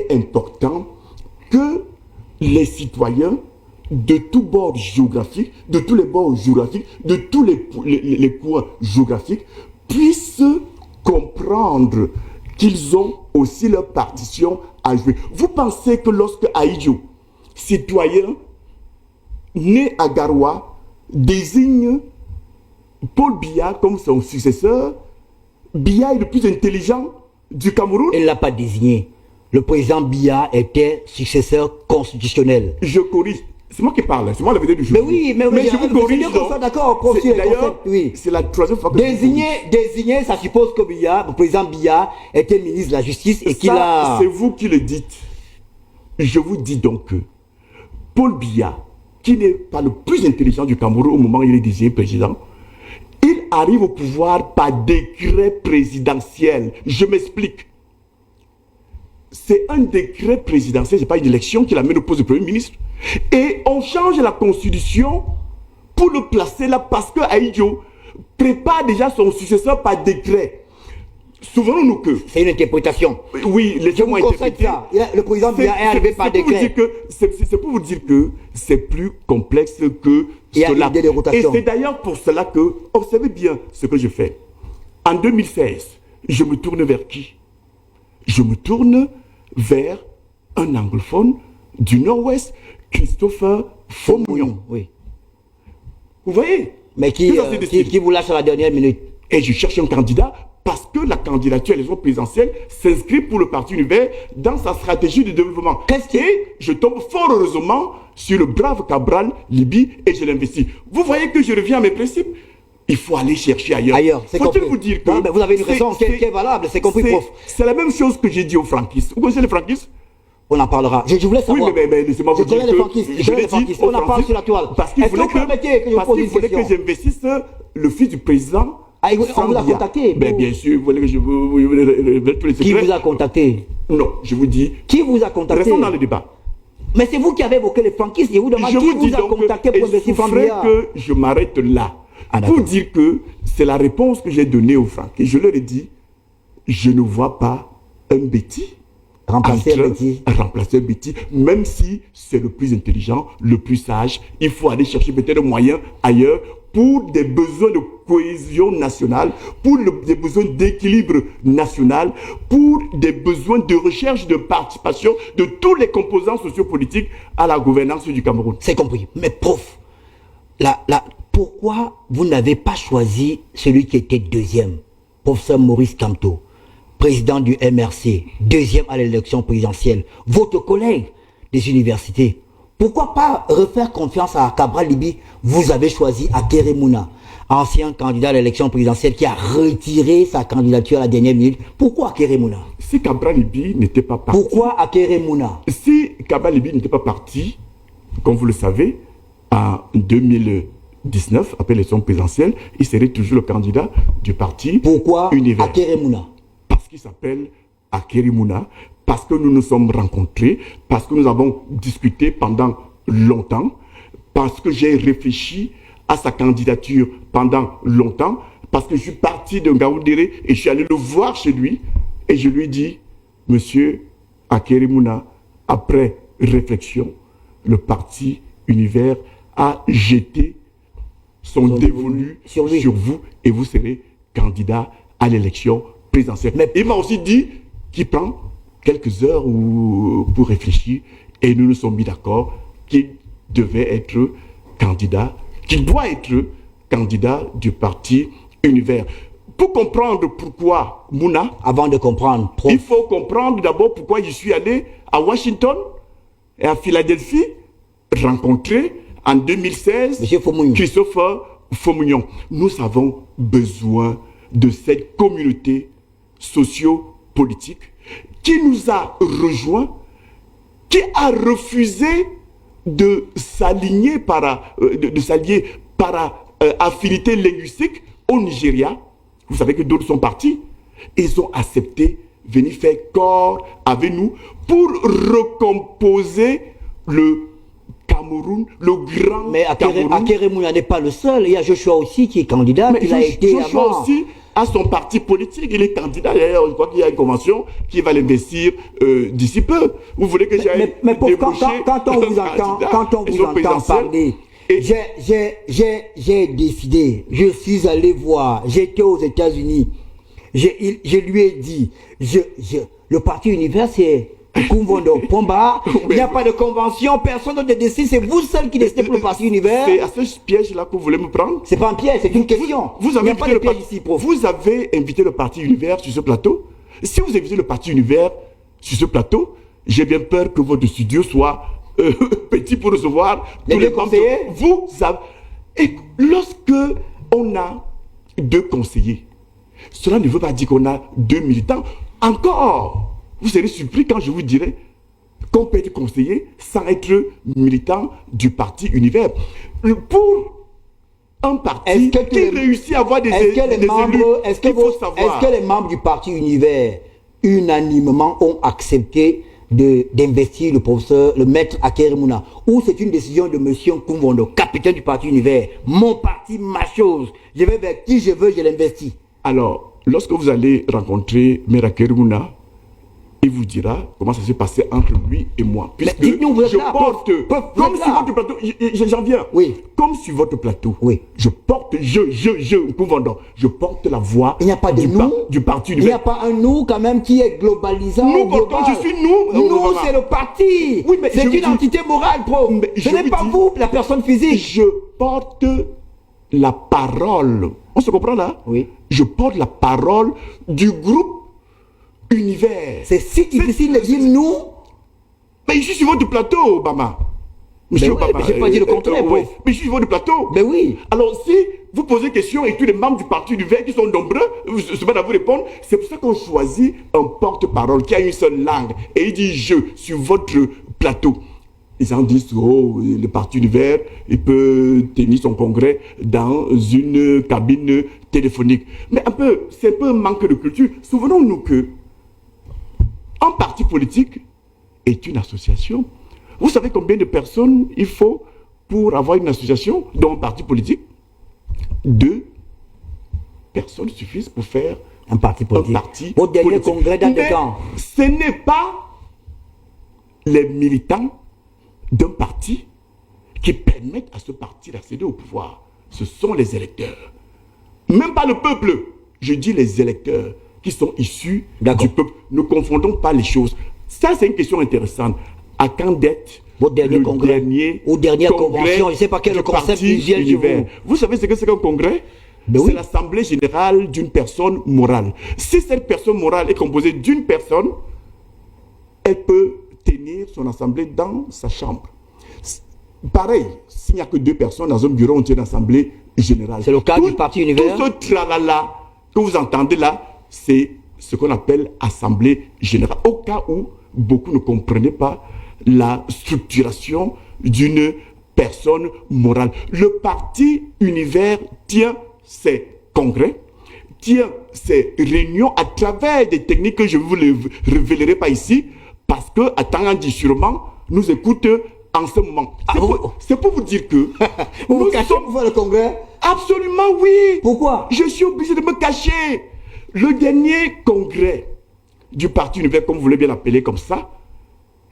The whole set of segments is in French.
est important que les citoyens de tous bords géographiques, de tous les bords géographiques, de tous les coins géographiques, puissent comprendre qu'ils ont aussi leur partition à jouer. Vous pensez que lorsque Aïdjo, citoyen né à Garoua, désigne Paul Biya comme son successeur, Biya est le plus intelligent du Cameroun? Il ne l'a pas désigné. Le président Biya était successeur constitutionnel. Je corrige. C'est moi qui parle, c'est moi la vedette du jour. Mais oui, mais je vous corrige. D'accord, d'ailleurs, oui. C'est la troisième fois que désigner, ça suppose que Biya, le président Biya, était ministre de la Justice et qu'il a... C'est vous qui le dites. Je vous dis donc que Paul Biya, qui n'est pas le plus intelligent du Cameroun au moment où il est désigné président, il arrive au pouvoir par décret présidentiel. Je m'explique. C'est un décret présidentiel, ce n'est pas une élection qui l'amène au poste de Premier ministre. Et on change la constitution pour le placer là parce que Aïdjo prépare déjà son successeur par décret. Souvenons-nous que... C'est une interprétation. Oui, laissez-moi interpréter. Le président Biya est arrivé par décret. C'est pour vous dire que c'est plus complexe que cela. Et c'est d'ailleurs pour cela que, observez bien ce que je fais. En 2016, je me tourne vers qui? Je me tourne vers un anglophone du Nord-Ouest, Christopher Fomugnon. Oui. Vous voyez? Mais qui vous lâche à la dernière minute. Et je cherche un candidat parce que la candidature à l'élection présidentielle s'inscrit pour le Parti Univers dans sa stratégie de développement. Et je tombe fort heureusement sur le brave Cabral Libi et je l'investis. Vous voyez que je reviens à mes principes. Il faut aller chercher ailleurs. Faut-il vous dire que... Non, mais vous avez une raison qui est valable, c'est compris, prof. C'est la même chose que j'ai dit aux franquistes. Vous connaissez les franquistes? On en parlera. Je voulais savoir. Oui, mais laissez-moi vous dire que... On en parle sur la toile. Parce qu'il voulait que j'investisse le fils du président. Ah, on vous a contacté? Bien sûr, vous voulez que je vous tous les secrets. Qui vous a contacté? Non, je vous dis... Qui vous a contacté? Restons dans le débat. Mais c'est vous qui avez évoqué les franquistes. Je vous demande qui vous a contacté pour investir Fambia. Que je m'arrête là. Pour dire que c'est la réponse que j'ai donnée aux franquistes. Je leur ai dit, je ne vois pas un Betty remplacer un Betty, même si c'est le plus intelligent, le plus sage. Il faut aller chercher peut-être un moyen ailleurs pour des besoins de cohésion nationale, pour des besoins d'équilibre national, pour des besoins de recherche de participation de tous les composants sociopolitiques à la gouvernance du Cameroun. C'est compris. Mais prof, pourquoi vous n'avez pas choisi celui qui était deuxième, professeur Maurice Kamto, président du MRC, deuxième à l'élection présidentielle, votre collègue des universités? Pourquoi pas refaire confiance à Cabral Libi? Vous avez choisi Akere Mouna, ancien candidat à l'élection présidentielle qui a retiré sa candidature à la dernière minute. Pourquoi Akere Mouna? Si Cabral Libi n'était pas parti... Pourquoi Akere Mouna? Si Cabral Libi n'était pas parti, comme vous le savez, en 2019, après l'élection présidentielle, il serait toujours le candidat du parti Pourquoi Univers. Akere Mouna? Parce qu'il s'appelle Akere Mouna, parce que nous nous sommes rencontrés, parce que nous avons discuté pendant longtemps, parce que j'ai réfléchi à sa candidature pendant longtemps, parce que je suis parti de Ngaoundéré et je suis allé le voir chez lui et je lui ai dit, monsieur Akere Mouna, après réflexion, le parti Univers a jeté son dévolu sur vous et vous serez candidat à l'élection présidentielle. Mais il m'a aussi dit qu'il prend quelques heures pour réfléchir et nous nous sommes mis d'accord qu'il devait être candidat, qu'il doit être candidat du parti Univers. Pour comprendre pourquoi Mouna, avant de comprendre, il faut comprendre d'abord pourquoi je suis allé à Washington et à Philadelphie rencontrer en 2016 Christopher Fomugnon. Nous avons besoin de cette communauté socio-politique qui nous a rejoints, qui a refusé de s'aligner par affinité linguistique au Nigeria. Vous savez que d'autres sont partis. Ils ont accepté venir faire corps avec nous pour recomposer le Cameroun, le grand Mais Cameroun. Akere Mouna n'est pas le seul. Il y a Joshua aussi qui est candidat. Mais il a été Joshua avant. aussi à son parti politique. Il est candidat, d'ailleurs, je crois qu'il y a une convention qui va l'investir d'ici peu. Vous voulez que j'aille débaucher quand on vous entend parler, j'ai décidé, je suis allé voir, j'étais aux États-Unis, je lui ai dit, le parti Univers, c'est Kumvondo Pomba, il n'y a pas de convention, personne ne décide, c'est vous seul qui décidez pour le parti Univers. C'est à ce piège-là que vous voulez me prendre? C'est pas un piège, c'est une question. Vous avez invité le parti Univers sur ce plateau? Si vous invitez le parti Univers sur ce plateau, j'ai bien peur que votre studio soit petit pour recevoir tous les conseillers. Et lorsque on a 2 conseillers, cela ne veut pas dire qu'on a 2 militants. Encore, vous serez surpris quand je vous dirai qu'on peut être conseiller sans être militant du parti Univers. Pour un parti qui réussit à avoir des élus, est-ce que les membres du parti Univers unanimement ont accepté d'investir le maître Aker Mouna, ou c'est une décision de monsieur Kumvondo, capitaine du parti Univers, mon parti, ma chose, je vais vers qui je veux, je l'investis? Alors, lorsque vous allez rencontrer Maître Aker Mouna, il vous dira comment ça s'est passé entre lui et moi. Puisque dites-nous, vous êtes là, comme sur votre plateau, j'en viens. Oui. Comme sur votre plateau, oui. Je porte la voix il n'y a pas de du parti Univers. Il n'y a pas un nous quand même qui est globalisant. Nous portons, je suis nous. Nous, c'est le parti. Oui, mais c'est une entité morale, pro. Ce n'est pas vous, la personne physique. Je porte la parole. On se comprend là? Oui. Je porte la parole du groupe Univers. C'est si difficile de dire nous. Mais je suis sur votre plateau, Obama. Monsieur Obama. Mais je n'ai pas dit le contraire. Mais je suis sur votre plateau. Mais oui. Alors si vous posez question et tous les membres du parti Univers qui sont nombreux se mettent à vous répondre, c'est pour ça qu'on choisit un porte-parole qui a une seule langue. Et il dit je sur votre plateau. Les gens disent, oh, le parti Univers, il peut tenir son congrès dans une cabine téléphonique. Mais c'est un peu un manque de culture. Souvenons-nous que un parti politique est une association. Vous savez combien de personnes il faut pour avoir une association dans un parti politique? 2 personnes suffisent pour faire un parti politique. Au dernier congrès date de quand? Ce n'est pas les militants d'un parti qui permettent à ce parti d'accéder au pouvoir. Ce sont les électeurs. Même pas le peuple. Je dis les électeurs qui sont issus du peuple. Ne confondons pas les choses. Ça, c'est une question intéressante. À quand d'être votre dernier congrès ou dernière convention, je ne sais pas quel concept visuel chez vous. Vous savez ce que c'est qu'un congrès? C'est l'assemblée générale d'une personne morale. Si cette personne morale est composée d'une personne, elle peut tenir son assemblée dans sa chambre. Pareil, s'il n'y a que 2 personnes dans un bureau, on tient une assemblée générale. C'est le cas du parti Univers. Tout ce tralala que vous entendez là, c'est ce qu'on appelle assemblée générale. Au cas où beaucoup ne comprenaient pas la structuration d'une personne morale. Le parti Univers tient ses congrès, tient ses réunions à travers des techniques que je ne vous les révélerai pas ici, parce que, à Tangandi sûrement, nous écoute en ce moment. C'est pour vous dire que vous cachez pour faire le congrès? Absolument oui. Pourquoi? Je suis obligé de me cacher. Le dernier congrès du parti Univers, comme vous voulez bien l'appeler comme ça,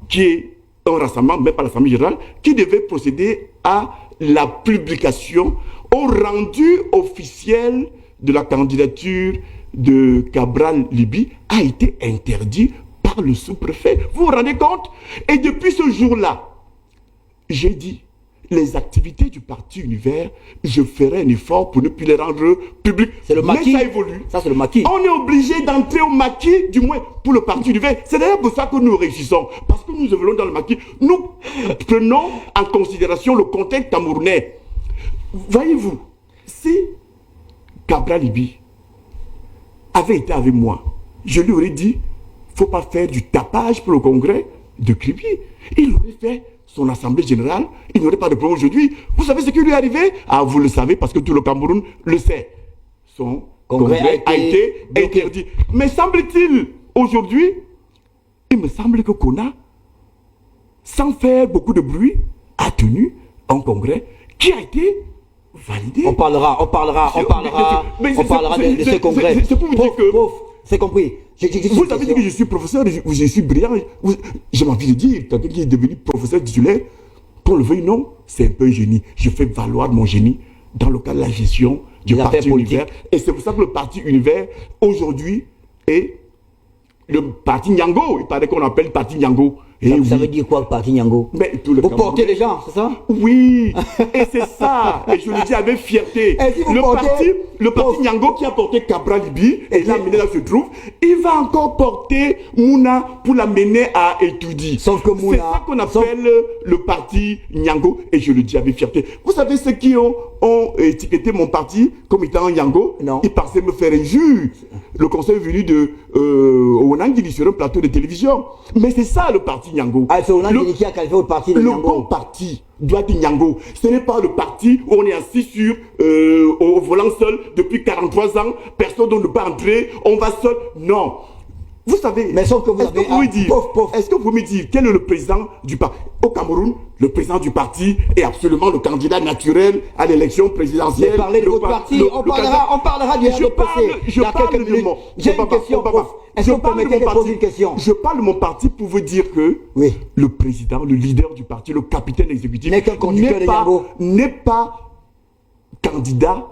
qui est un rassemblement, même pas l'Assemblée générale, qui devait procéder à la publication, au rendu officiel de la candidature de Cabral Libye, a été interdit par le sous-préfet. Vous vous rendez compte? Et depuis ce jour-là, j'ai dit, les activités du parti Univers, je ferai un effort pour ne plus les rendre publiques. C'est le maquis. Mais ça évolue. Ça, c'est le maquis. On est obligé d'entrer au maquis, du moins pour le parti Univers. C'est d'ailleurs pour ça que nous réussissons. Parce que nous évoluons dans le maquis. Nous prenons en considération le contexte camerounais. Voyez-vous, si Cabral Libye avait été avec moi, je lui aurais dit, il ne faut pas faire du tapage pour le congrès de Kribi. Il aurait fait son assemblée générale, il n'y aurait pas de problème aujourd'hui. Vous savez ce qui lui est arrivé? Ah, vous le savez parce que tout le Cameroun le sait. Son congrès a été interdit. Mais semble-t-il, aujourd'hui, il me semble que Kona, sans faire beaucoup de bruit, a tenu un congrès qui a été valider. On parlera de ce congrès. C'est pour vous dire que... c'est compris. Vous avez dit que je suis professeur, je suis brillant. J'ai envie de dire, quelqu'un qui est devenu professeur titulaire, qu'on le veuille ou non, c'est un peu un génie. Je fais valoir mon génie dans le cadre de la gestion du parti Univers. Et c'est pour ça que le parti Univers, aujourd'hui, est le parti Nyango. Il paraît qu'on appelle le parti Nyango. Ça veut dire quoi le parti Nyango? Vous portez les gens, c'est ça? Oui, et c'est ça. Et je le dis avec fierté. Le parti Nyango qui a porté Cabral Libi, et l'amené là se trouve, il va encore porter Mouna pour l'amener à étudier. Sauf que Mouna... C'est ça qu'on appelle le parti Nyango, et je le dis avec fierté. Vous savez ceux qui ont étiqueté mon parti comme étant Nyango? Non. Ils pensaient me faire injure. Le conseil est venu de Onangili sur un plateau de télévision. Mais c'est ça le parti Nyango. Ah, c'est Onangili qui a qualifié le parti de Nyango. Le bon parti doit être Nyango. Ce n'est pas le parti où on est assis sur au volant seul depuis 43 ans, personne ne peut pas entrer, on va seul. Non. Vous savez, mais sauf que vous avez est-ce que vous me dites quel est le président du parti au Cameroun? Le président du parti est absolument le candidat naturel à l'élection présidentielle. Mais parlez de votre parti, on parlera du RDPC. Je parle de mon... J'ai une question, prof. Est-ce que vous permettez de poser une question? Je parle de mon parti pour vous dire que le président, le leader du parti, le capitaine exécutif n'est pas candidat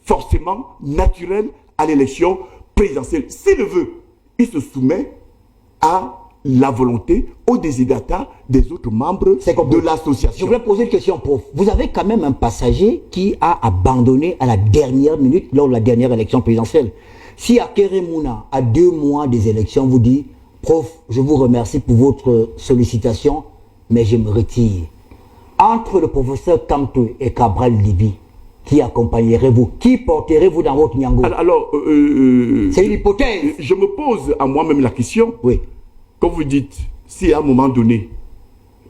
forcément naturel à l'élection présidentielle. S'il le veut, il se soumet à la volonté, au desiderata des autres membres de l'association. Je voulais poser une question, prof. Vous avez quand même un passager qui a abandonné à la dernière minute lors de la dernière élection présidentielle. Si Akere Mouna, à 2 mois des élections, vous dit « Prof, je vous remercie pour votre sollicitation, mais je me retire ». Entre le professeur Kamto et Cabral Libi, qui accompagnerez-vous? Qui porterez-vous dans votre Nyango? C'est une hypothèse. Je me pose à moi-même la question. Oui. Quand vous dites, si à un moment donné,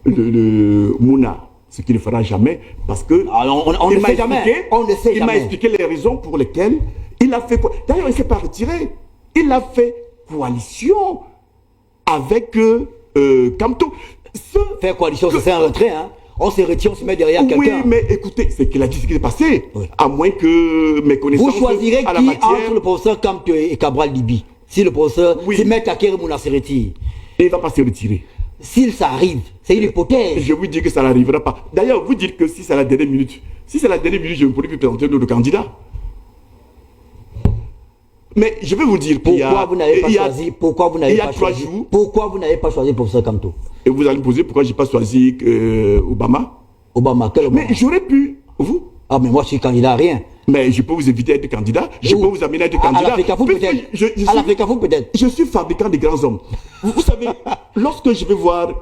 le Mouna, ce qu'il ne fera jamais, parce que on ne sait jamais. Il m'a expliqué les raisons pour lesquelles il a fait... D'ailleurs, il ne s'est pas retiré. Il a fait coalition avec Kamto. Faire coalition, c'est un retrait, hein? On se retire, on se met derrière quelqu'un. Oui, mais écoutez, c'est qu'il a dit ce qui est passé. Oui. À moins que mes connaissances... Vous choisirez qui entre le professeur Kamto et Cabral Libi? Si le professeur... Si M. Akere Mouna se retire. Il ne va pas se retirer. S'il s'arrive, c'est une hypothèse. Je vous dis que ça n'arrivera pas. D'ailleurs, vous dites que si c'est la dernière minute, je ne pourrais plus présenter notre candidat. Mais je vais vous dire pourquoi vous n'avez pas choisi. Pourquoi vous n'avez pas choisi le professeur Kamto? Et vous allez me poser pourquoi je n'ai pas choisi Obama. Quel Obama? Mais j'aurais pu, vous. Ah, mais moi je suis candidat à rien. Mais je peux vous éviter d'être candidat. Je peux vous amener à être candidat. À l'Africafoot peut-être. Je suis fabricant de grands hommes. Vous savez, lorsque je vais voir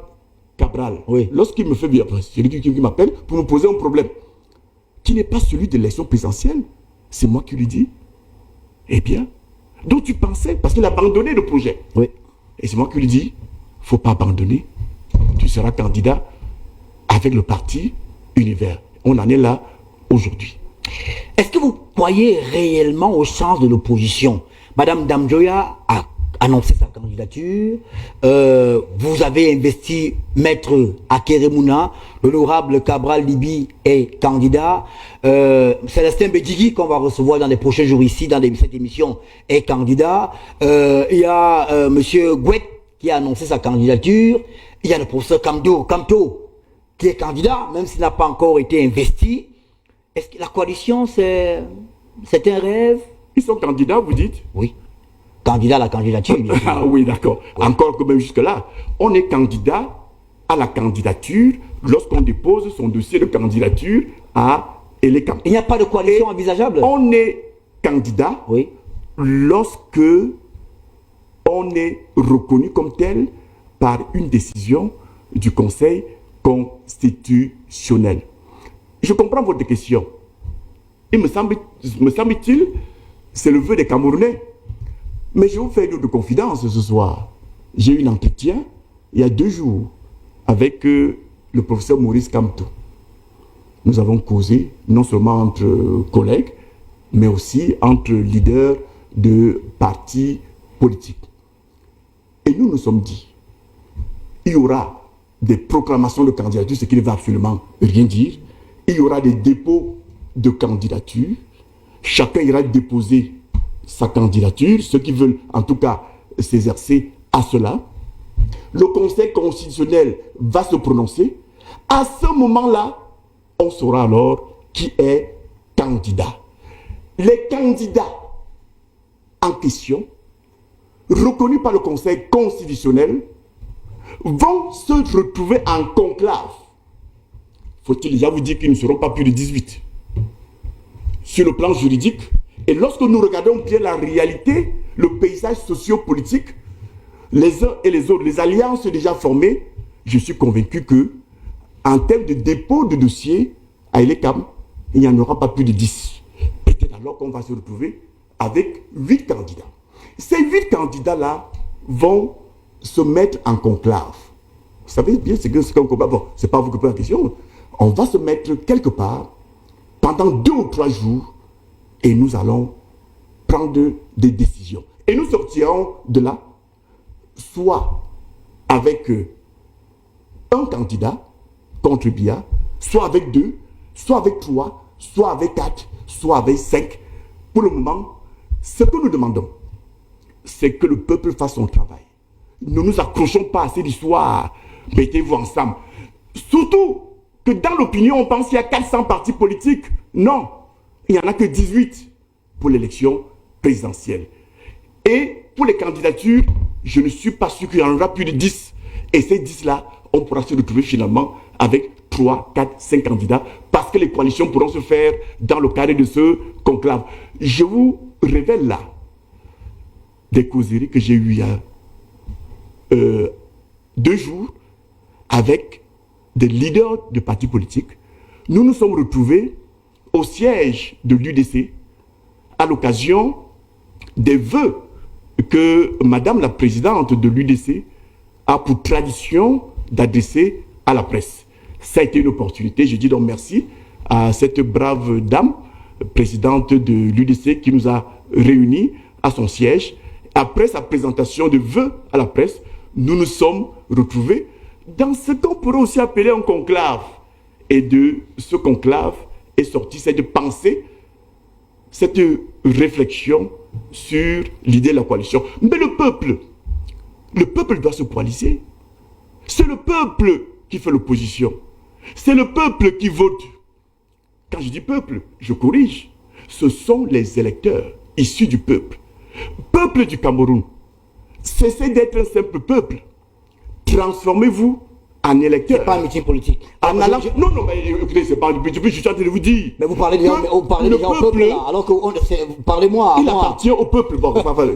Cabral, lorsqu'il me fait bien, c'est lui qui m'appelle pour me poser un problème qui n'est pas celui de l'élection présidentielle, c'est moi qui lui dis, eh bien, donc tu pensais, parce qu'il a abandonné le projet. Oui. Et c'est moi qui lui dis, il ne faut pas abandonner. Tu seras candidat avec le parti Univers. On en est là aujourd'hui. Est-ce que vous croyez réellement aux chances de l'opposition? Madame Damjoya a annoncé sa candidature. Vous avez investi Maître Akere Mouna. L'honorable Cabral Libi est candidat. Célestin Bedjigui, qu'on va recevoir dans les prochains jours ici, dans cette émission, est candidat. Il y a Monsieur Gouet qui a annoncé sa candidature. Il y a le professeur Kamto qui est candidat, même s'il n'a pas encore été investi. Est-ce que la coalition, c'est un rêve? Ils sont candidats, vous dites? Oui. Candidat à la candidature. Ah oui, d'accord. Oui. Encore que même jusque-là, on est candidat à la candidature lorsqu'on dépose son dossier de candidature à Elecam. Il n'y a pas de coalition envisageable? On est candidat lorsque on est reconnu comme tel par une décision du Conseil constitutionnel. Je comprends votre question. Il me semble-t-il, c'est le vœu des Camerounais. Mais je vous fais une autre confidence ce soir. J'ai eu un entretien il y a 2 jours avec le professeur Maurice Kamto. Nous avons causé non seulement entre collègues, mais aussi entre leaders de partis politiques. Et nous nous sommes dit, il y aura des proclamations de candidature, ce qui ne va absolument rien dire. Il y aura des dépôts de candidatures. Chacun ira déposer sa candidature, ceux qui veulent en tout cas s'exercer à cela. Le Conseil constitutionnel va se prononcer. À ce moment-là, on saura alors qui est candidat. Les candidats en question, reconnus par le Conseil constitutionnel, vont se retrouver en conclave. Faut-il déjà vous dire qu'ils ne seront pas plus de 18 sur le plan juridique. Et lorsque nous regardons bien la réalité, le paysage socio-politique, les uns et les autres, les alliances déjà formées, je suis convaincu que en termes de dépôt de dossier à Elekam, il n'y en aura pas plus de 10. Peut-être alors qu'on va se retrouver avec 8 candidats. Ces 8 candidats-là vont se mettre en conclave. Vous savez bien ce qu'un combat. Bon, ce n'est pas vous qui posez la question. On va se mettre quelque part pendant 2 ou 3 jours et nous allons prendre des décisions. Et nous sortirons de là, soit avec un candidat contre Biya, soit avec 2, soit avec 3, soit avec 4, soit avec 5. Pour le moment, ce que nous demandons, c'est que le peuple fasse son travail. Ne nous accrochons pas à cette histoire. Mettez-vous ensemble. Surtout que dans l'opinion, on pense qu'il y a 400 partis politiques. Non, il n'y en a que 18 pour l'élection présidentielle. Et pour les candidatures, je ne suis pas sûr qu'il y en aura plus de 10. Et ces 10-là, on pourra se retrouver finalement avec 3, 4, 5 candidats parce que les coalitions pourront se faire dans le cadre de ce conclave. Je vous révèle là des causeries que j'ai eues il y a 2 jours avec des leaders de partis politiques. Nous nous sommes retrouvés au siège de l'UDC à l'occasion des vœux que Madame la Présidente de l'UDC a pour tradition d'adresser à la presse. Ça a été une opportunité. Je dis donc merci à cette brave dame, présidente de l'UDC, qui nous a réunis à son siège. Après sa présentation de vœux à la presse, nous nous sommes retrouvés dans ce qu'on pourrait aussi appeler un conclave. Et de ce conclave est sortie cette pensée, cette réflexion sur l'idée de la coalition. Mais le peuple doit se coaliser. C'est le peuple qui fait l'opposition. C'est le peuple qui vote. Quand je dis peuple, je corrige. Ce sont les électeurs issus du peuple. Peuple du Cameroun, cessez d'être un simple peuple. Transformez-vous en électeur. C'est pas un meeting politique. Non, mais écoutez, c'est pas un meeting politique, je suis en train de vous dire. Mais vous parlez déjà au peuple là, alors que parlez-moi. Il appartient au peuple. Bon,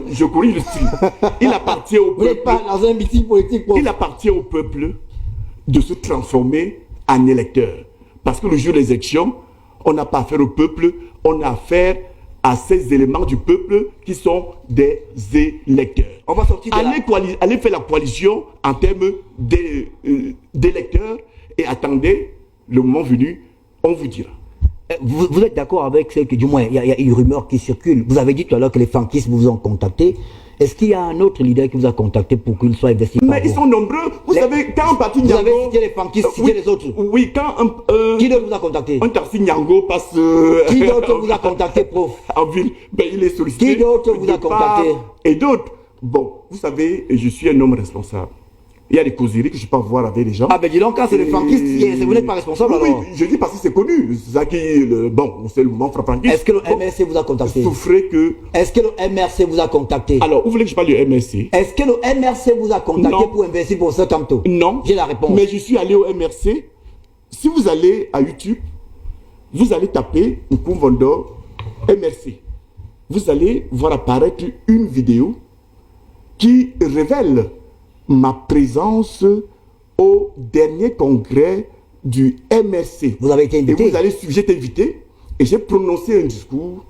je corrige le style. Il appartient au peuple. Vous n'êtes pas dans un meeting politique. Il appartient au peuple de se transformer en électeur. Parce que le jour des élections, on n'a pas affaire au peuple, on a affaire à ces éléments du peuple qui sont des électeurs. On va sortir de allez faire la coalition en termes d'électeurs et attendez le moment venu, on vous dira. Vous êtes d'accord avec ce que, du moins, il y a une rumeur qui circule. Vous avez dit tout à l'heure que les franquistes vous ont contacté. Est-ce qu'il y a un autre leader qui vous a contacté pour qu'il soit investi? Mais ils sont nombreux. Vous savez, quand un parti Nyango... Vous avez cité les franquistes, citez les autres. Oui, quand qui d'autre vous a contacté? Un taxi Nyango passe... Qui d'autre vous a contacté, prof? En ville, ben, il est sollicité. Qui d'autre vous a contacté? Et d'autres. Bon, vous savez, je suis un homme responsable. Il y a des causeries que je peux avoir avec les gens. Ah ben dis donc, quand c'est les franquistes, vous n'êtes pas responsable alors? Oui, je dis parce que c'est connu. C'est ça qui... Bon, c'est le mouvement frappantiste. Est-ce que le MRC vous a contacté? Est-ce que le MRC vous a contacté? Alors, vous voulez que je parle du MRC? Est-ce que le MRC vous a contacté pour investir pour ce Camto? Non. J'ai la réponse. Mais je suis allé au MRC. Si vous allez à YouTube, vous allez taper Nkumvondo MRC. Vous allez voir apparaître une vidéo qui révèle ma présence au dernier congrès du MRC. Vous avez été invité? Et j'ai été invité et j'ai prononcé un discours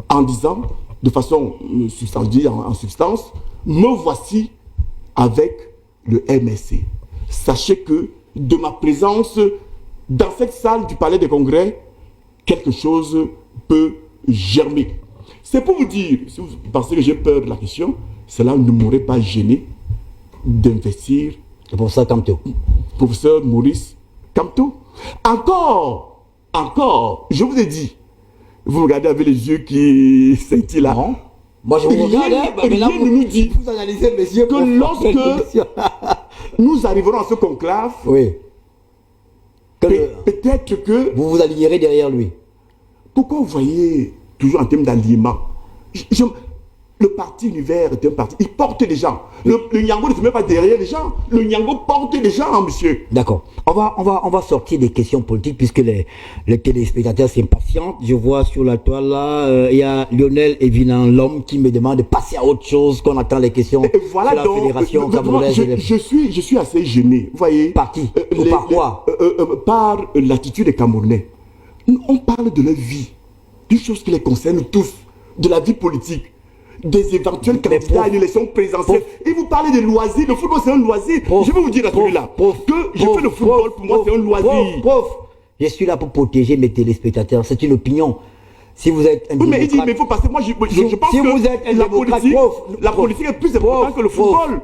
en disant, de façon substantielle, en substance, me voici avec le MRC. Sachez que de ma présence dans cette salle du Palais des Congrès, quelque chose peut germer. C'est pour vous dire, si vous pensez que j'ai peur de la question, cela ne m'aurait pas gêné d'investir le professeur Camto. Professeur Maurice Kamto. Encore Encore, je vous ai dit, vous me regardez avec les yeux qui scintillent là. Non. Moi, je vous regarde, Rien ne nous dit vous analysez, messieurs, que lorsque nous arriverons à ce conclave, oui. peut-être que... Vous vous alignerez derrière lui. Pourquoi vous voyez toujours en termes d'alliement? Le parti Univers est un parti, il porte des gens. Le Nyango ne se met pas derrière les gens. Le Nyango porte des gens, monsieur. D'accord. On va sortir des questions politiques puisque les téléspectateurs s'impatientent. Je vois sur la toile là, il y a Lionel Evinan, l'homme qui me demande de passer à autre chose, qu'on attend les questions et voilà de la donc, Fédération camerounaise. Je suis assez gêné. Vous voyez. Par qui ou par quoi par l'attitude des Camerounais. On parle de leur vie, d'une chose qui les concerne tous, de la vie politique, des éventuels candidats à une élection présidentielle. Et vous parlez de loisirs. Le football, c'est un loisir. Je vais vous dire à celui-là que je fais le football, pour moi, c'est un loisir. Je suis là pour protéger mes téléspectateurs. C'est une opinion. Si vous êtes un oui, mais il dit, mais il faut passer. Moi, je pense si vous êtes un la politique est plus importante que le football.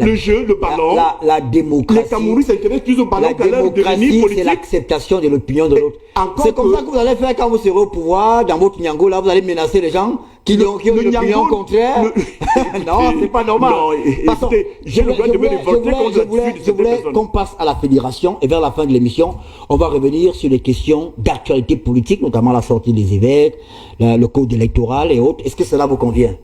Le jeu, le ballon. La démocratie. Les Camerounais s'intéressent plus au ballon qu'à leur devenir politique. C'est l'acceptation de l'opinion de l'autre. C'est comme ça que vous allez faire quand vous serez au pouvoir, dans votre Nyango, là, vous allez menacer les gens qui ont une opinion contraire. Non, c'est pas normal. Non, écoutez, j'ai le droit de me révolter contre l'attitude de Je voulais qu'on passe à la fédération et vers la fin de l'émission, on va revenir sur les questions d'actualité politique, notamment la sortie des évêques, le code électoral et autres. Est-ce que cela vous convient?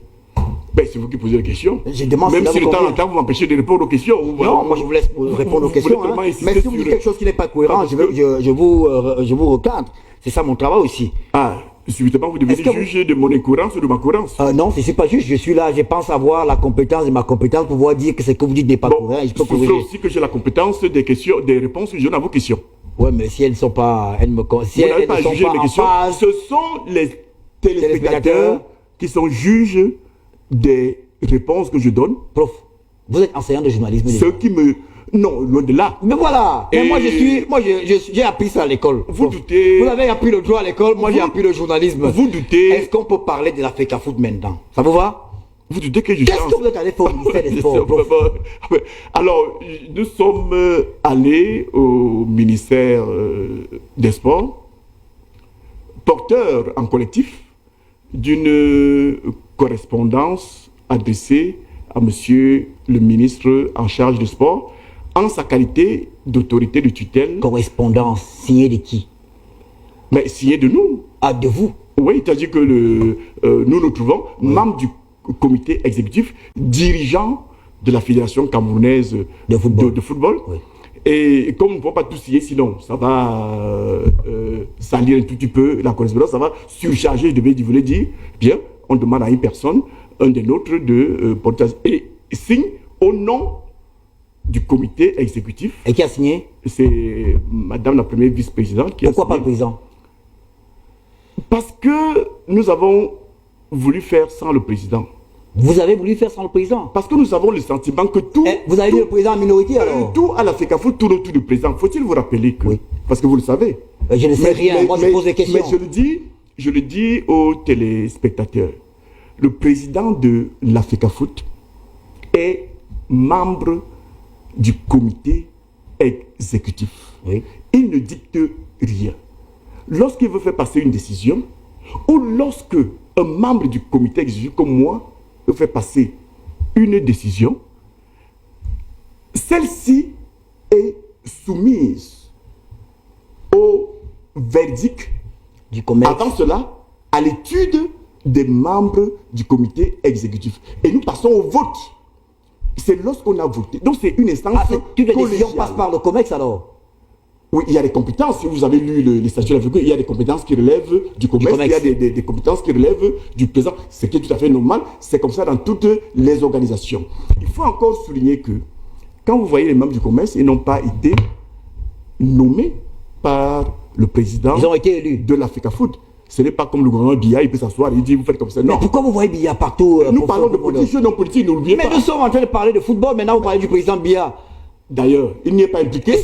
Ben, c'est vous qui posez les questions. Je demande même si de temps en temps vous m'empêchez de répondre aux questions. Non, moi je vous laisse répondre aux questions. Hein. Mais si vous dites quelque chose qui n'est pas cohérent, je vous recadre. C'est ça mon travail aussi. Ah, subitement vous devenez juge de mon incohérence ou de ma cohérence. Non, je ne suis pas juge. Je suis là, je pense avoir la compétence de ma compétence pour pouvoir dire que ce que vous dites n'est pas cohérent. Je peux corriger. Aussi que j'ai la compétence des questions, des réponses que je donne à vos questions. Oui, mais si elles ne sont pas... Si elles ne sont pas mes questions, ce sont les téléspectateurs qui sont juges des réponses que je donne. Prof, vous êtes enseignant de journalisme. Ceux qui me... Non, loin de là. Mais voilà. Mais moi, j'ai appris ça à l'école. Vous doutez... Vous avez appris le droit à l'école, moi j'ai appris le journalisme. Vous doutez... Est-ce qu'on peut parler de l'Africa Foot maintenant? Ça vous va? Vous doutez que je suis... Qu'est-ce que vous êtes allé faire au ministère des Sports, prof? Alors, nous sommes allés au ministère des Sports, porteurs en collectif d'une correspondance adressée à monsieur le ministre en charge du sport en sa qualité d'autorité de tutelle. Correspondance signée de qui? Mais signée de nous. Ah, de vous? Oui, c'est-à-dire que nous nous trouvons membres du comité exécutif dirigeant de la Fédération camerounaise de football. Oui. Et comme on ne peut pas tout signer, sinon ça va salir un tout petit peu la correspondance, ça va surcharger, je voulais dire. Bien, on demande à une personne, un des nôtres, de porter et signe au nom du comité exécutif. Et qui a signé? C'est madame la première vice-présidente qui a signé. Pourquoi pas le président? Parce que nous avons voulu faire sans le président. Vous avez voulu faire sans le président? Parce que nous avons le sentiment que tout... vous avez vu le président en minorité alors? Tout à l'Africa Foot tourne autour du président. Faut-il vous rappeler que... Oui. Parce que vous le savez. Je ne sais rien, moi je pose des questions. Mais je le dis aux téléspectateurs. Le président de l'Africa Foot est membre du comité exécutif. Oui. Il ne dicte rien. Lorsqu'il veut faire passer une décision, ou lorsque un membre du comité exécutif comme moi veut faire passer une décision, celle-ci est soumise au verdict du commerce. Avant cela, à l'étude des membres du comité exécutif. Et nous passons au vote. C'est lorsqu'on a voté. Donc c'est une instance toutes les décisions passent par le COMEX alors? Oui, il y a des compétences. Si vous avez lu les statuts de l'Afrique, il y a des compétences qui relèvent du COMEX, il y a des compétences qui relèvent du président. Ce qui est tout à fait normal. C'est comme ça dans toutes les organisations. Il faut encore souligner que quand vous voyez les membres du COMEX, ils n'ont pas été nommés par le président. Ils ont été élus de l'Africa Foot. Ce n'est pas comme le gouvernement Biya, il peut s'asseoir et il dit vous faites comme ça. Non. Mais pourquoi vous voyez Biya partout? Nous parlons de politique, je non politique, n'oubliez pas. Mais nous sommes en train de parler de football, maintenant vous parlez du président Biya. D'ailleurs, il n'y est pas impliqué.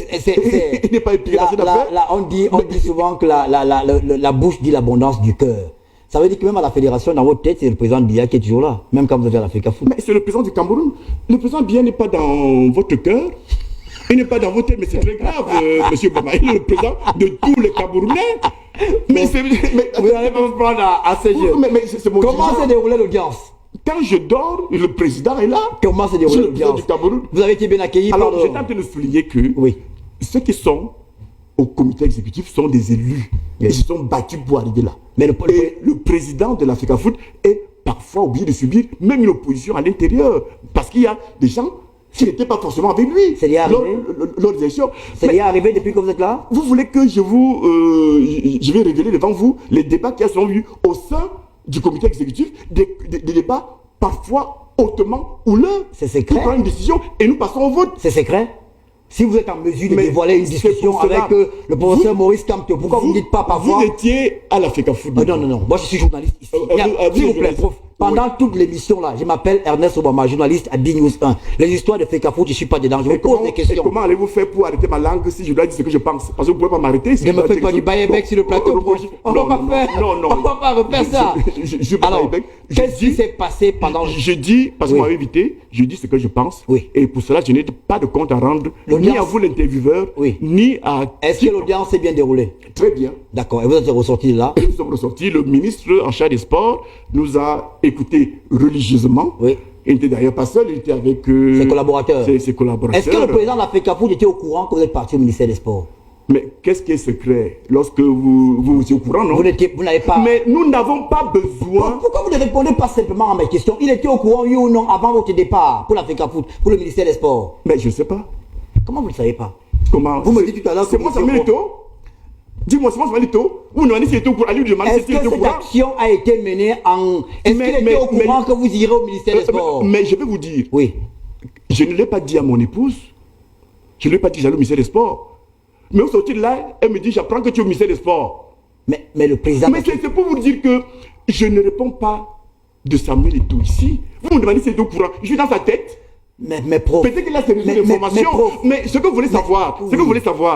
Il n'est pas impliqué dans cette affaire. Là, on dit souvent que la bouche dit l'abondance du cœur. Ça veut dire que même à la fédération, dans votre tête, c'est le président Biya qui est toujours là, même quand vous êtes à l'Africa Foot. Mais c'est le président du Cameroun. Le président Biya n'est pas dans votre cœur. Il n'est pas dans vos têtes, mais c'est très grave, monsieur Bama. Il est le président de tous les Camerounais. Mais vous allez pas vous prendre à ce jeu. Comment s'est déroulée l'audience? Quand je dors, le président est là. Comment s'est déroulée l'audience? Vous avez été bien accueilli par le... Alors, j'étais en train de souligner que ceux qui sont au comité exécutif sont des élus. Ils se sont battus pour arriver là. Mais le président de l'Africafoot est parfois obligé de subir même une opposition à l'intérieur. Parce qu'il y a des gens qui n'étaient pas forcément avec lui. C'est lié arrivé. Lors des élections. C'est lié arrivé depuis que vous êtes là. Vous voulez que je vais révéler devant vous les débats qui sont eu au sein du comité exécutif, des débats parfois hautement houleux. C'est secret. Pour prendre une décision et nous passons au vote. C'est secret. Si vous êtes en mesure de dévoiler une discussion avec le professeur Maurice Kamto, pourquoi vous ne dites pas parfois... Vous étiez à l'Africafoot. Non. Moi, je suis journaliste ici. S'il vous plaît, prof. Pendant toute l'émission là, je m'appelle Ernest Obama, journaliste à B-News 1. Les histoires de Africafoot, je ne suis pas dedans. Je vous pose des questions. Comment allez-vous faire pour arrêter ma langue si je dois dire ce que je pense? Parce que vous ne pouvez pas m'arrêter. Ne me faites pas du bail-bec sur le plateau, prof. On ne va pas faire. On ne va pas refaire ça. Alors, qu'est-ce qui s'est passé pendant... Je dis, parce que vous m'avez invité, je dis ce que je pense. Oui. Et pour cela, je n'ai pas de compte à rendre, ni à vous l'intervieweur, ni à... Est-ce que l'audience s'est bien déroulée? Très bien. D'accord. Et vous êtes ressorti de là? Nous sommes ressortis. Le ministre en charge des sports nous a écoutés religieusement. Oui. Il n'était d'ailleurs pas seul, il était avec ses collaborateurs. Ses collaborateurs. Est-ce que le président de l'Africafoot était au courant que vous êtes parti au ministère des Sports? Mais qu'est-ce qui est secret lorsque vous êtes au courant, non? Vous n'avez pas... Mais nous n'avons pas besoin... Pourquoi vous ne répondez pas simplement à mes questions? Il était au courant, oui ou non, avant votre départ pour l'Africafoot, pour le ministère des Sports? Mais je ne sais pas. Comment vous ne le savez pas? Comment? Vous me dites tout à l'heure que... C'est moi Samuel Eto'o? Dis-moi, c'est moi Samuel Eto'o? Vous demandez s'il était au courant, allez lui demander s'il était au courant. Est-ce que cette action a été menée en... Est-ce qu'il était au courant que vous irez au ministère des Sports? Mais je vais vous dire. Oui. Je ne l'ai pas dit à mon épouse. Je ne l'ai pas dit que j'allais au ministère des Sports. Mais au sortir de là, elle me dit, j'apprends que tu es au ministère des Sports. Mais le président... Mais c'est pour vous dire que je ne réponds pas de Samuel Eto'o ici. Vous me demandez s'il est au courant. Je suis dans sa tête. Mais prof... Peut-être qu'il a ses informations. Mais ce que vous voulez savoir,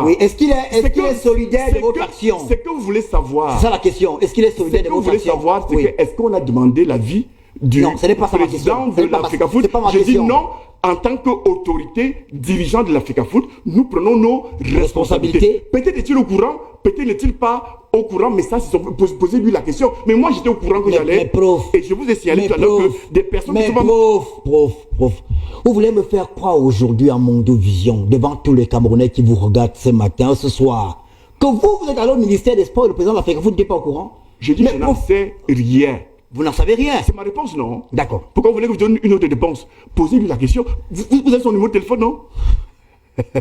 Oui, est-ce qu'il est solidaire de votre action? C'est que vous voulez savoir. C'est ça la question. Est-ce qu'il est solidaire de votre action? Ce que vous voulez savoir, c'est est-ce qu'on a demandé l'avis du président de l'Africafoot? Je dis non. En tant qu'autorité dirigeante de l'Africafoot, nous prenons nos responsabilités. Peut-être est-il au courant, peut-être n'est-il pas au courant, mais ça, c'est posez-lui la question. Mais moi, j'étais au courant que j'allais. Et je vous ai signalé tout à l'heure que des personnes qui sont... Prof, vous voulez me faire croire aujourd'hui en Mondovision, devant tous les Camerounais qui vous regardent ce matin, ce soir, que vous êtes allé au ministère des Sports et le président de l'Africafoot n'était pas au courant? Je dis, je n'en sais rien. Vous n'en savez rien. C'est ma réponse, non? D'accord. Pourquoi vous voulez que je donne une autre réponse? Posez-lui la question. Vous avez son numéro de téléphone, non?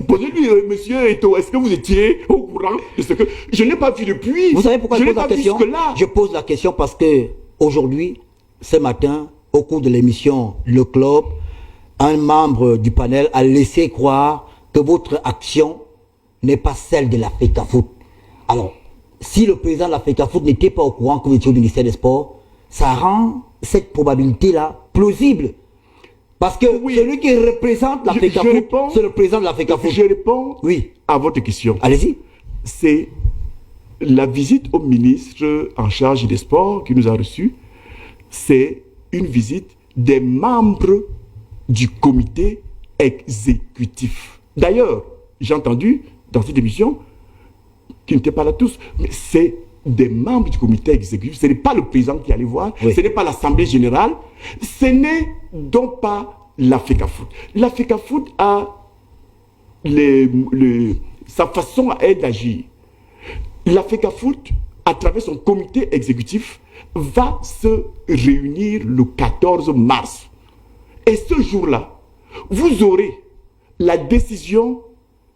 Posez-lui, monsieur Eto'o, est-ce que vous étiez au courant de ce que... Je n'ai pas vu depuis. Vous savez pourquoi je pose la question? Je pose la question parce que aujourd'hui, ce matin, au cours de l'émission Le Club, un membre du panel a laissé croire que votre action n'est pas celle de l'Africafoot. Alors, si le président de l'Africafoot n'était pas au courant que vous étiez au ministère des Sports, ça rend cette probabilité-là plausible. Parce que celui qui représente l'Africafoot, c'est le président de l'Africafoot. Je réponds à votre question. Allez-y. C'est la visite au ministre en charge des sports qui nous a reçus. C'est une visite des membres du comité exécutif. D'ailleurs, j'ai entendu dans cette émission, qui n'étaient pas là tous, mais c'est des membres du comité exécutif. Ce n'est pas le président qui allait voir, ce n'est pas l'Assemblée générale, ce n'est donc pas l'Africafoot. L'Africafoot a sa façon à elle d'agir. L'Africafoot, à travers son comité exécutif, va se réunir le 14 mars. Et ce jour-là, vous aurez la décision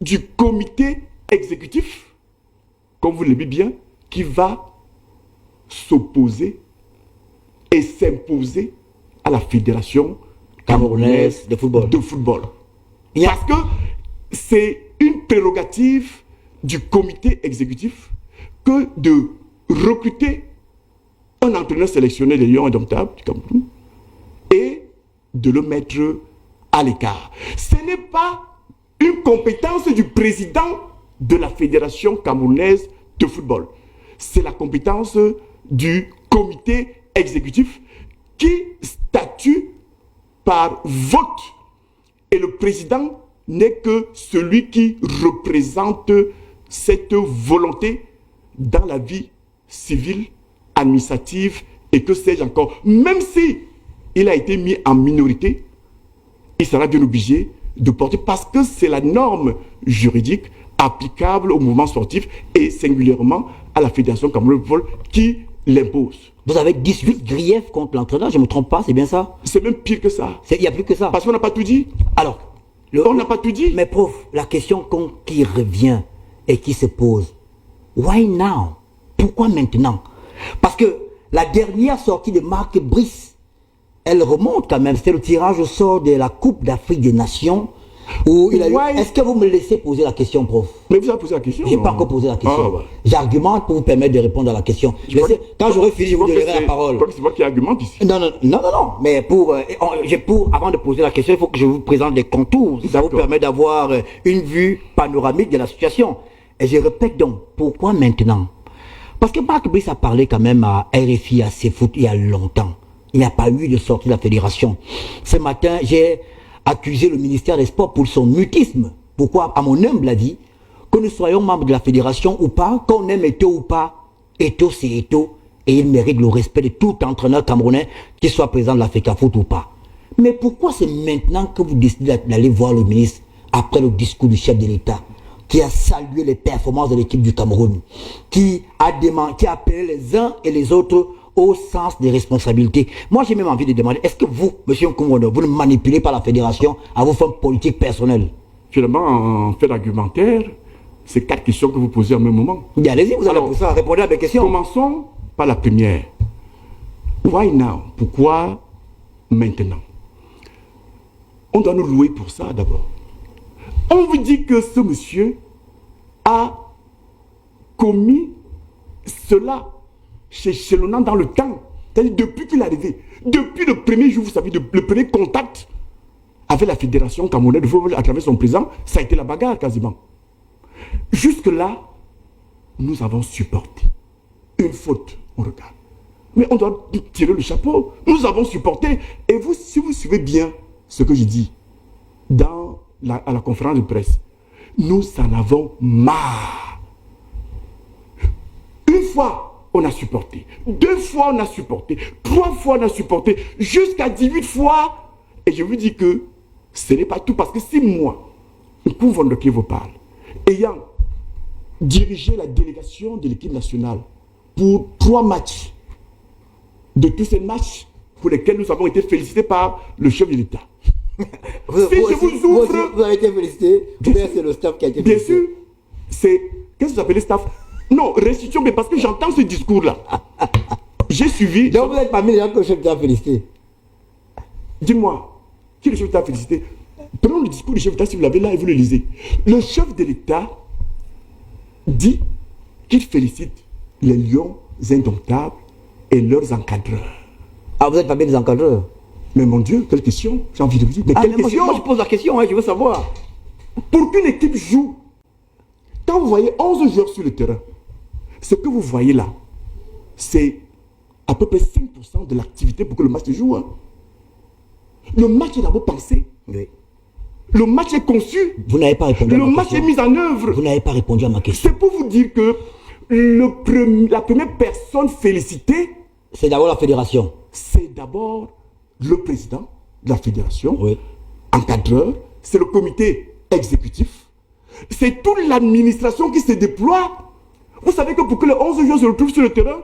du comité exécutif, comme vous l'aimez bien, qui va s'opposer et s'imposer à la Fédération camerounaise de football. Parce que c'est une prérogative du comité exécutif que de recruter un entraîneur sélectionné des Lions indomptables du Cameroun et de le mettre à l'écart. Ce n'est pas une compétence du président de la Fédération camerounaise de football. C'est la compétence du comité exécutif qui statue par vote. Et le président n'est que celui qui représente cette volonté dans la vie civile, administrative et que sais-je encore. Même si il a été mis en minorité, il sera bien obligé de porter parce que c'est la norme juridique applicable au mouvement sportif et singulièrement à la Fédération camerounaise de football qui l'impose. Vous avez 18 griefs contre l'entraîneur, je ne me trompe pas, c'est bien ça? C'est même pire que ça. Il n'y a plus que ça. Parce qu'on n'a pas tout dit. Alors, on n'a pas tout dit. Mais prof, la question qui revient et qui se pose, why now? Pourquoi maintenant? Parce que la dernière sortie de Marc Brice, elle remonte quand même, c'était le tirage au sort de la Coupe d'Afrique des Nations, où il a eu... Est-ce que vous me laissez poser la question, prof? Mais vous avez posé la question. Je n'ai pas encore posé la question. Ah, ouais. J'argumente pour vous permettre de répondre à la question. Quand j'aurai fini, je vous donnerai la parole. C'est moi qui argumente ici. Non. Mais avant de poser la question, il faut que je vous présente les contours. Ça vous permet d'avoir une vue panoramique de la situation. Et je répète donc, pourquoi maintenant? Parce que Marc Brice a parlé quand même à RFI, à CFoot, il y a longtemps. Il n'y a pas eu de sortie de la fédération. Ce matin, j'ai accusé le ministère des Sports pour son mutisme. Pourquoi? À mon humble avis, que nous soyons membres de la fédération ou pas, qu'on aime Eto'o ou pas, Eto'o c'est Eto'o, et il mérite le respect de tout entraîneur camerounais, qu'il soit président de la FECAFOOT ou pas. Mais pourquoi c'est maintenant que vous décidez d'aller voir le ministre, après le discours du chef de l'État, qui a salué les performances de l'équipe du Cameroun, qui a appelé les uns et les autres au sens des responsabilités. Moi, j'ai même envie de demander, est-ce que vous, M. Nkoumouano, vous ne manipulez pas la fédération à vos fins politiques personnelles? Finalement, en fait argumentaire, c'est 4 questions que vous posez en même moment. Allez-y, vous allez ça, répondez à mes questions. Commençons par la première. Why now? Pourquoi maintenant? On doit nous louer pour ça d'abord. On vous dit que ce monsieur a commis cela s'échelonnant dans le temps. C'est-à-dire depuis qu'il est arrivé, depuis le premier jour, vous savez, le premier contact avec la Fédération camerounaise de football à travers son président, ça a été la bagarre quasiment. Jusque-là, nous avons supporté. Une faute, on regarde. Mais on doit tirer le chapeau. Nous avons supporté. Et vous, si vous suivez bien ce que je dis à la conférence de presse, nous en avons marre. Une fois, on a supporté. 2 fois, on a supporté. 3 fois, on a supporté. Jusqu'à 18 fois. Et je vous dis que ce n'est pas tout. Parce que si moi, Nkoumou Ndoké vous parle, ayant dirigé la délégation de l'équipe nationale pour 3 matchs, de tous ces matchs pour lesquels nous avons été félicités par le chef de l'État. Vous avez été félicité. C'est le staff qui a été félicité. Bien sûr. C'est... Qu'est-ce que vous appelez staff? Non, restitution, mais parce que j'entends ce discours-là. J'ai suivi... Donc vous n'êtes pas mis les gens que le chef de l'État a félicité. Dis-moi, qui est le chef de l'État a félicité? Prenons le discours du chef de l'État si vous l'avez là et vous le lisez. Le chef de l'État dit qu'il félicite les lions indomptables et leurs encadreurs. Ah, vous n'êtes pas bien des encadreurs? Mais mon Dieu, quelle question? J'ai envie de vous dire. Mais quelle question? Moi, je pose la question, je veux savoir. Pour qu'une équipe joue, quand vous voyez 11 joueurs sur le terrain, ce que vous voyez là, c'est à peu près 5% de l'activité pour que le match se joue. Hein. Le match est d'abord pensé. Oui. Le match est conçu. Vous n'avez pas répondu à ma question. Le match est mis en œuvre. Vous n'avez pas répondu à ma question. C'est pour vous dire que la première personne félicitée, c'est d'abord la fédération. C'est d'abord le président de la fédération, oui. Encadreur, c'est le comité exécutif, c'est toute l'administration qui se déploie. Vous savez que pour que les 11 joueurs se retrouvent sur le terrain,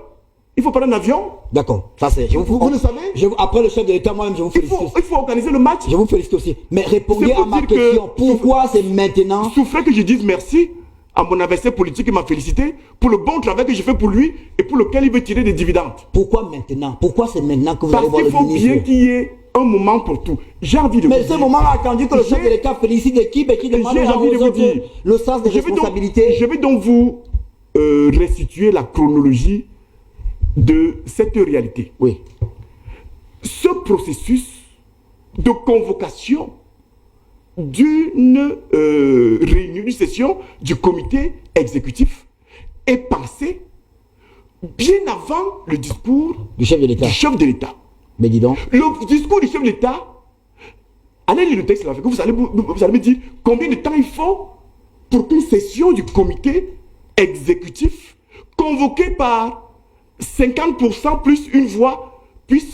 il faut prendre un avion. D'accord, ça c'est... Vous le savez? Après le chef de l'État, moi-même, je vous félicite. Il faut organiser le match. Je vous félicite aussi. Mais répondez à ma question. Pourquoi c'est maintenant? Souffrez que je dise merci à mon adversaire politique qui m'a félicité pour le bon travail que j'ai fait pour lui et pour lequel il veut tirer des dividendes. Pourquoi maintenant? Pourquoi c'est maintenant que vous allez voir le ministre? Parce qu'il faut bien qu'il y ait un moment pour tout. J'ai envie de vous dire... Mais ce moment a attendu que le chef de l'État félicite l'équipe et qu'il demande aux autres le sens des responsabilités. Je vais donc vous restituer la chronologie de cette réalité. Oui. Ce processus de convocation d'une réunion, d'une session du comité exécutif est pensé bien avant le discours du chef de l'État. Du chef de l'État. Mais dis donc. Le discours du chef de l'État allez lire le texte là, vous allez me dire combien de temps il faut pour qu'une session du comité exécutif, convoquée par 50% plus une voix, puisse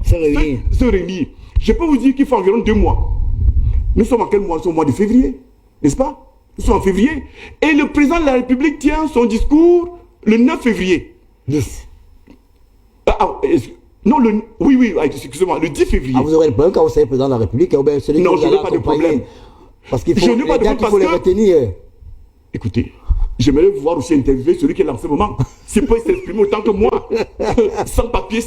se réunir. Je peux vous dire qu'il faut environ 2 mois. Nous sommes en quel mois? Nous sommes au mois de février, n'est-ce pas? Nous sommes en février. Et le président de la République tient son discours le 9 février. 10. Non, oui, excusez-moi, le 10 février. Vous aurez le problème quand vous serez président de la République. Non, je n'ai pas de problème. Parce qu'il faut, les retenir. Écoutez, j'aimerais voir aussi interviewer celui qui est là en ce moment. S'il peut s'exprimer autant que moi, sans papier,